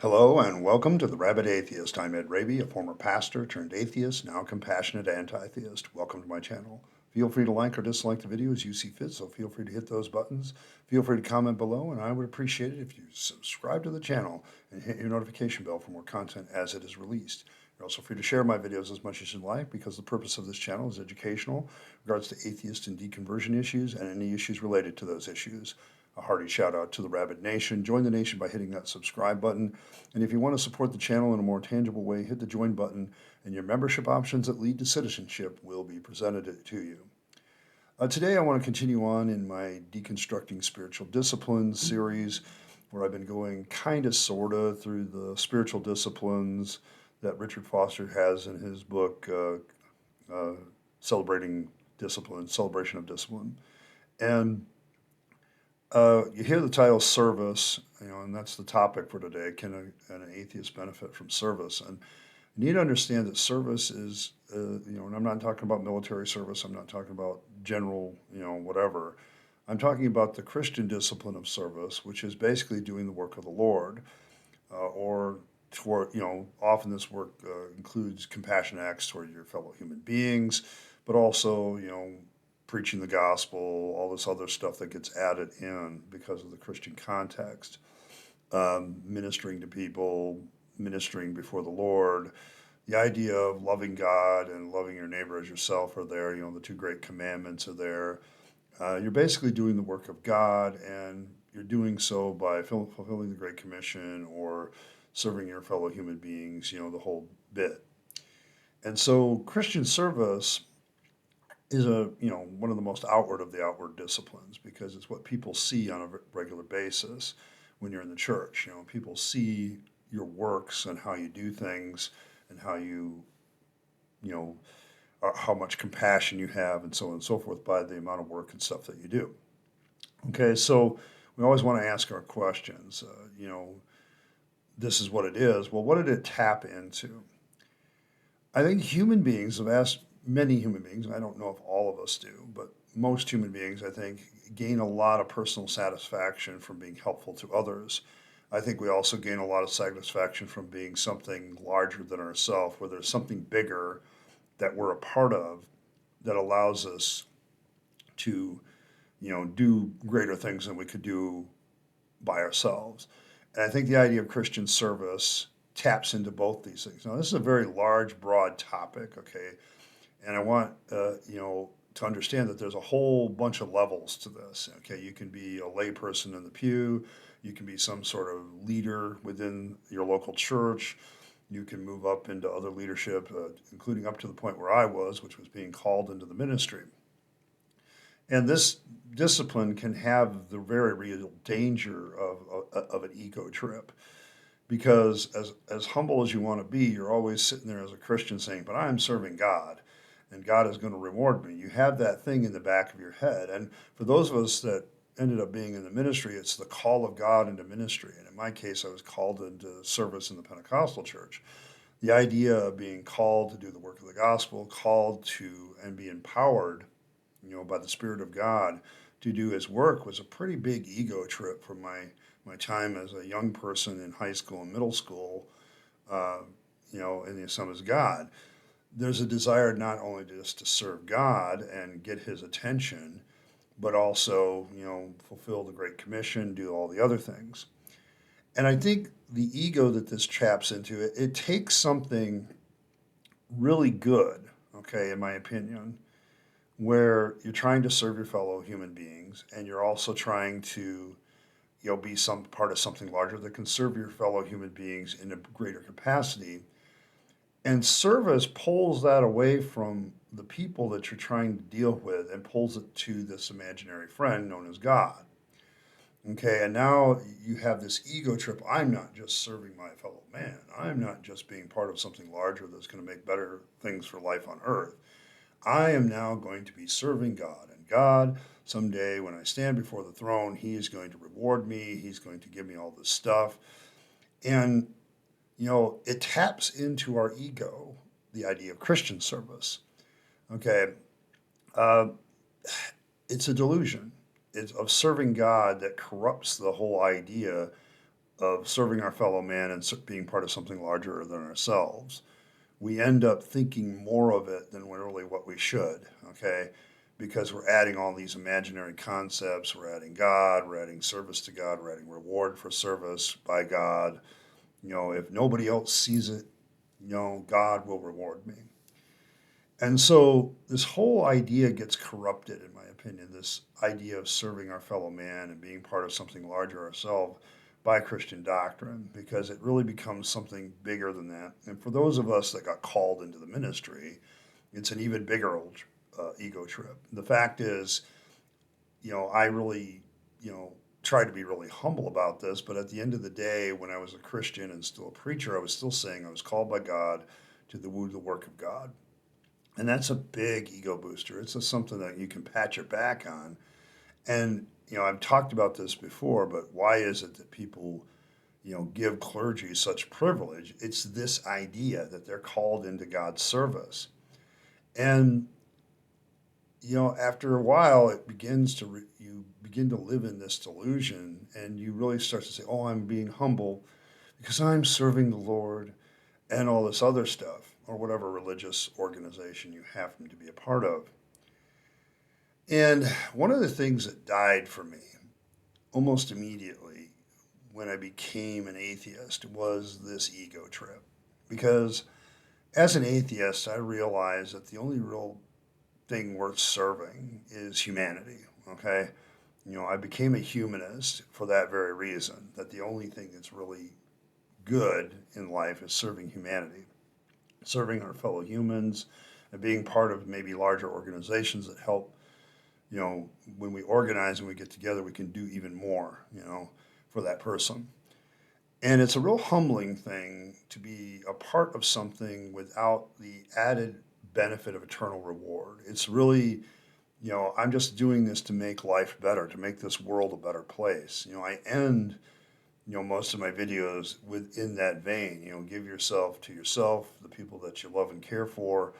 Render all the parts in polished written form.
Hello and welcome to the Rabyd Atheist. I'm Rabyd, a former pastor turned atheist, now compassionate anti-theist. Welcome to my channel. Feel free to like or dislike the video as you see fit, so feel free to hit those buttons. Feel free to comment below, and I would appreciate it if you subscribe to the channel and hit your notification bell for more content as it is released. You're also free to share my videos as much as you'd like, because the purpose of this channel is educational in regards to atheist and deconversion issues and any issues related to those issues. A hearty shout out to the Rabyd Nation. Join the nation by hitting that subscribe button. And if you want to support the channel in a more tangible way, hit the join button, and your membership options that lead to citizenship will be presented to you. Today, I want to continue on in my Deconstructing Spiritual Disciplines series, where I've been going kind of, sort of, through the spiritual disciplines that Richard Foster has in his book, Celebration of Discipline. And you hear the title service, and that's the topic for today. Can an atheist benefit from service? And you need to understand that service is, and I'm not talking about military service. I'm not talking about general, whatever. I'm talking about the Christian discipline of service, which is basically doing the work of the Lord, or toward, often this work includes compassion acts toward your fellow human beings, but also, preaching the gospel, all this other stuff that gets added in because of the Christian context, ministering to people, ministering before the Lord. The idea of loving God and loving your neighbor as yourself are there. The two great commandments are there. You're basically doing the work of God, and you're doing so by fulfilling the Great Commission or serving your fellow human beings, the whole bit. And so Christian service is one of the most outward of the outward disciplines, because it's what people see on a regular basis when you're in the church. People see your works and how you do things and how how much compassion you have and so on and so forth by the amount of work and stuff that you do. Okay, so we always want to ask our questions. This is what it is. Well, what did it tap into? I think human beings have asked many human beings, I don't know if all of us do, but most human beings, I think, gain a lot of personal satisfaction from being helpful to others. I think we also gain a lot of satisfaction from being something larger than ourselves, where there's something bigger that we're a part of that allows us to, do greater things than we could do by ourselves. And I think the idea of Christian service taps into both these things. Now, this is a very large, broad topic, okay? And I want, to understand that there's a whole bunch of levels to this. Okay, you can be a layperson in the pew. You can be some sort of leader within your local church. You can move up into other leadership, including up to the point where I was, which was being called into the ministry. And this discipline can have the very real danger of an ego trip. Because as humble as you want to be, you're always sitting there as a Christian saying, but I'm serving God, and God is going to reward me. You have that thing in the back of your head. And for those of us that ended up being in the ministry, it's the call of God into ministry. And in my case, I was called into service in the Pentecostal church. The idea of being called to do the work of the gospel, called to and be empowered, by the Spirit of God to do his work, was a pretty big ego trip for my time as a young person in high school and middle school, in the Assemblies of God. There's a desire not only just to serve God and get his attention, but also, fulfill the Great Commission, do all the other things. And I think the ego that this chaps into, it takes something really good, okay, in my opinion, where you're trying to serve your fellow human beings, and you're also trying to be some part of something larger that can serve your fellow human beings in a greater capacity. And service pulls that away from the people that you're trying to deal with and pulls it to this imaginary friend known as God. Okay, and now you have this ego trip. I'm not just serving my fellow man. I'm not just being part of something larger that's going to make better things for life on earth. I am now going to be serving God. And God, someday when I stand before the throne, he is going to reward me. He's going to give me all this stuff. And, it taps into our ego, the idea of Christian service. Okay. It's a delusion. It's of serving God that corrupts the whole idea of serving our fellow man and being part of something larger than ourselves, we end up thinking more of it than really what we should, okay? Because we're adding all these imaginary concepts. We're adding God, we're adding service to God, we're adding reward for service by God. If nobody else sees it, God will reward me. And so this whole idea gets corrupted, in my opinion, this idea of serving our fellow man and being part of something larger ourselves by Christian doctrine, because it really becomes something bigger than that. And for those of us that got called into the ministry, it's an even bigger old ego trip. The fact is, I really, tried to be really humble about this, but at the end of the day, when I was a Christian and still a preacher, I was still saying I was called by God to do the work of God. And that's a big ego booster. It's just something that you can pat your back on. And, I've talked about this before, but why is it that people, give clergy such privilege? It's this idea that they're called into God's service. And, after a while, it begins to, you begin to live in this delusion, and you really start to say, oh, I'm being humble because I'm serving the Lord and all this other stuff, or whatever religious organization you happen to be a part of. And one of the things that died for me almost immediately when I became an atheist was this ego trip. Because as an atheist, I realized that the only real thing worth serving is humanity, okay? I became a humanist for that very reason, that the only thing that's really good in life is serving humanity, serving our fellow humans, and being part of maybe larger organizations that help, when we organize and we get together, we can do even more, for that person. And it's a real humbling thing to be a part of something without the added benefit of eternal reward. It's really, I'm just doing this to make life better, to make this world a better place. I end most of my videos within that vein. Give yourself to yourself, the people that you love and care for,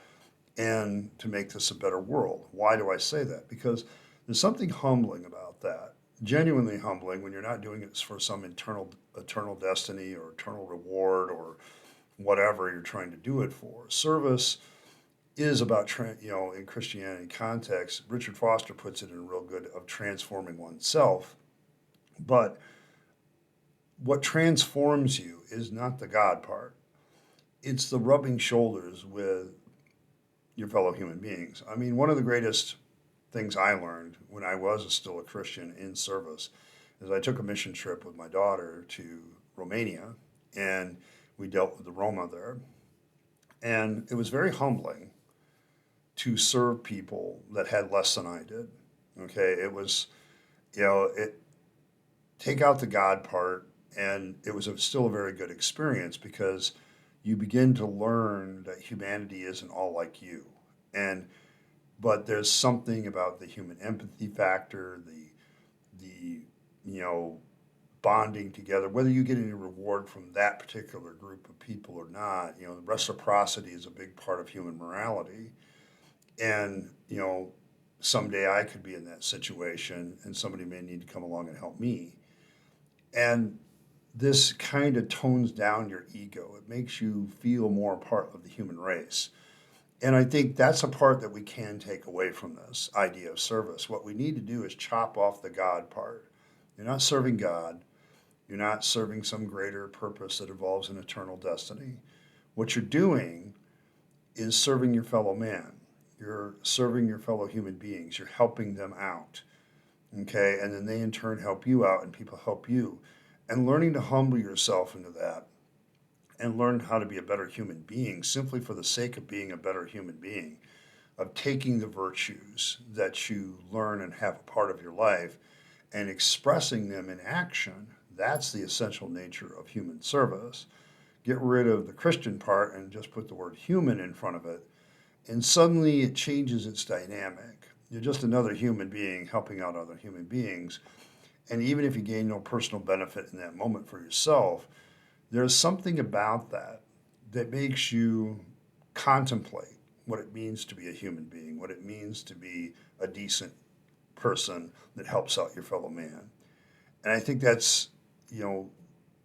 and to make this a better world. Why do I say that? Because there's something humbling about that, genuinely humbling, when you're not doing it for some eternal destiny or eternal reward or whatever you're trying to do it for. Service is about, in Christianity context, Richard Foster puts it in real good, of transforming oneself. But what transforms you is not the God part. It's the rubbing shoulders with your fellow human beings. I mean, one of the greatest things I learned when I was still a Christian in service is I took a mission trip with my daughter to Romania, and we dealt with the Roma there. And it was very humbling to serve people that had less than I did. Okay, it was, take out the God part, and it was still a very good experience, because you begin to learn that humanity isn't all like you. But there's something about the human empathy factor, the bonding together, whether you get any reward from that particular group of people or not. Reciprocity is a big part of human morality. And, someday I could be in that situation and somebody may need to come along and help me. And this kind of tones down your ego. It makes you feel more a part of the human race. And I think that's a part that we can take away from this idea of service. What we need to do is chop off the God part. You're not serving God. You're not serving some greater purpose that involves an eternal destiny. What you're doing is serving your fellow man. You're serving your fellow human beings. You're helping them out. Okay? And then they in turn help you out, and people help you. And learning to humble yourself into that and learn how to be a better human being simply for the sake of being a better human being, of taking the virtues that you learn and have a part of your life and expressing them in action. That's the essential nature of human service. Get rid of the Christian part and just put the word human in front of it, and suddenly it changes its dynamic. You're just another human being helping out other human beings. And even if you gain no personal benefit in that moment for yourself, there's something about that that makes you contemplate what it means to be a human being, what it means to be a decent person that helps out your fellow man. And I think that's,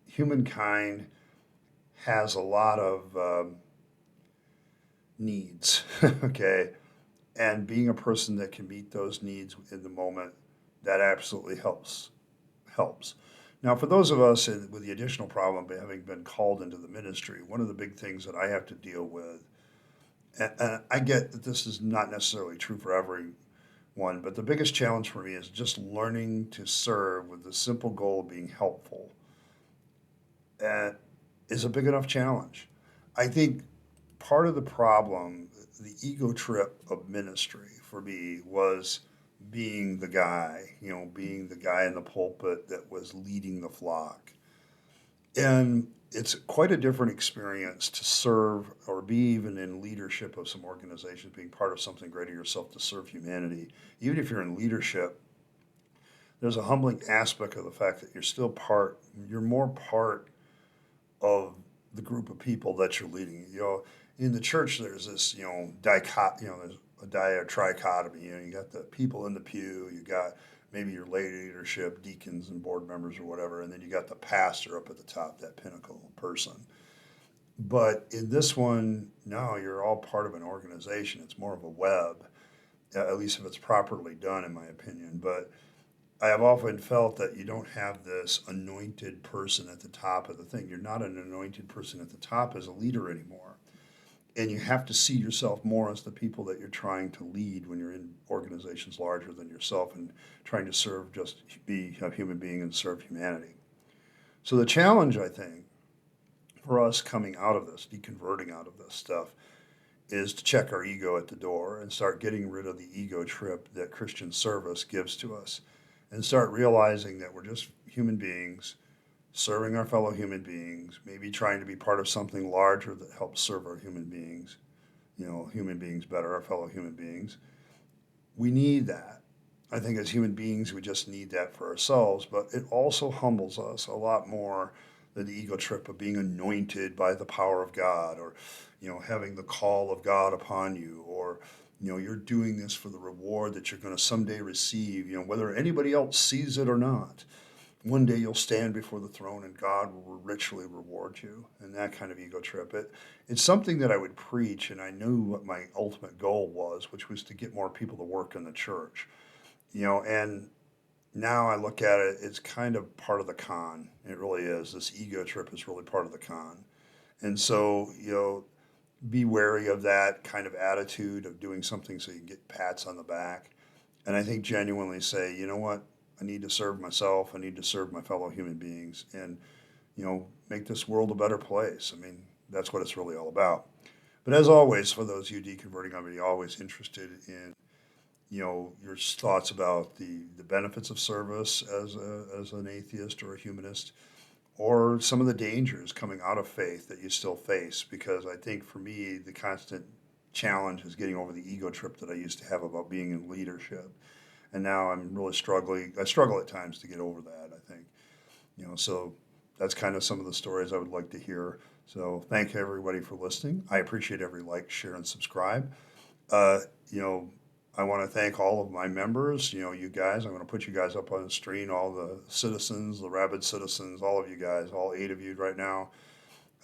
humankind has a lot of needs, okay? And being a person that can meet those needs in the moment, that absolutely helps. Now, for those of us with the additional problem of having been called into the ministry, one of the big things that I have to deal with, and I get that this is not necessarily true for everyone, but the biggest challenge for me is just learning to serve with the simple goal of being helpful. Is a big enough challenge. I think part of the problem, the ego trip of ministry for me was being the guy, being the guy in the pulpit that was leading the flock. And it's quite a different experience to serve or be even in leadership of some organizations, being part of something greater yourself to serve humanity. Even if you're in leadership, there's a humbling aspect of the fact that you're more part of the group of people that you're leading. In the church, there's this, there's a trichotomy. You got the people in the pew, you got maybe your lay leadership, deacons and board members or whatever, and then you got the pastor up at the top, that pinnacle person. But in this one, no, you're all part of an organization. It's more of a web, at least if it's properly done, in my opinion. But I have often felt that you don't have this anointed person at the top of the thing. You're not an anointed person at the top as a leader anymore. And you have to see yourself more as the people that you're trying to lead when you're in organizations larger than yourself and trying to serve, just be a human being and serve humanity. So the challenge, I think, for us coming out of this, deconverting out of this stuff, is to check our ego at the door and start getting rid of the ego trip that Christian service gives to us, and start realizing that we're just human beings serving our fellow human beings, maybe trying to be part of something larger that helps serve our human beings, human beings better, our fellow human beings. We need that. I think as human beings, we just need that for ourselves, but it also humbles us a lot more than the ego trip of being anointed by the power of God, or, having the call of God upon you, or, you're doing this for the reward that you're going to someday receive, whether anybody else sees it or not. One day you'll stand before the throne and God will richly reward you, and that kind of ego trip. It's something that I would preach, and I knew what my ultimate goal was, which was to get more people to work in the church. And now I look at it, it's kind of part of the con. It really is. This ego trip is really part of the con. And so, be wary of that kind of attitude of doing something so you can get pats on the back. And I think genuinely say, you know what? I need to serve myself. I need to serve my fellow human beings and, make this world a better place. I mean, that's what it's really all about. But as always, for those of you deconverting, I'm always interested in, your thoughts about the benefits of service as an atheist or a humanist, or some of the dangers coming out of faith that you still face. Because I think for me, the constant challenge is getting over the ego trip that I used to have about being in leadership. And now I'm really struggling. I struggle at times to get over that, I think. So that's kind of some of the stories I would like to hear. So thank you, everybody, for listening. I appreciate every like, share, and subscribe. Uh, you know, I want to thank all of my members, you guys. I'm going to put you guys up on the screen, all the citizens, the Rabyd citizens, all of you guys, all 8 of you right now.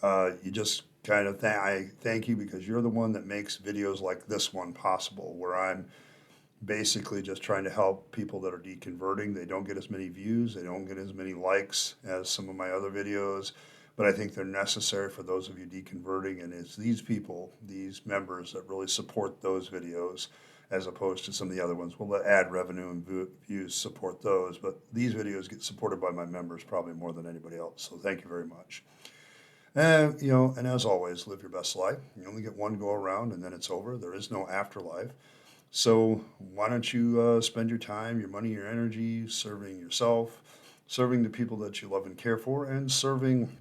You just kind of I thank you because you're the one that makes videos like this one possible, where I'm basically just trying to help people that are deconverting. They don't get as many views, they don't get as many likes as some of my other videos, but I think they're necessary for those of you deconverting, and it's these people, these members, that really support those videos as opposed to some of the other ones. We'll let ad revenue and views support those, but these videos get supported by my members probably more than anybody else, so thank you very much. And, and as always, live your best life. You only get one go around and then it's over. There is no afterlife. So why don't you spend your time, your money, your energy serving yourself, serving the people that you love and care for, and serving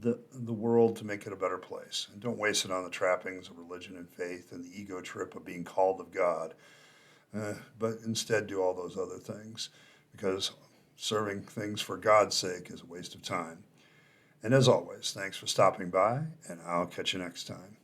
the world to make it a better place. And don't waste it on the trappings of religion and faith and the ego trip of being called of God, but instead do all those other things, because serving things for God's sake is a waste of time. And as always, thanks for stopping by, and I'll catch you next time.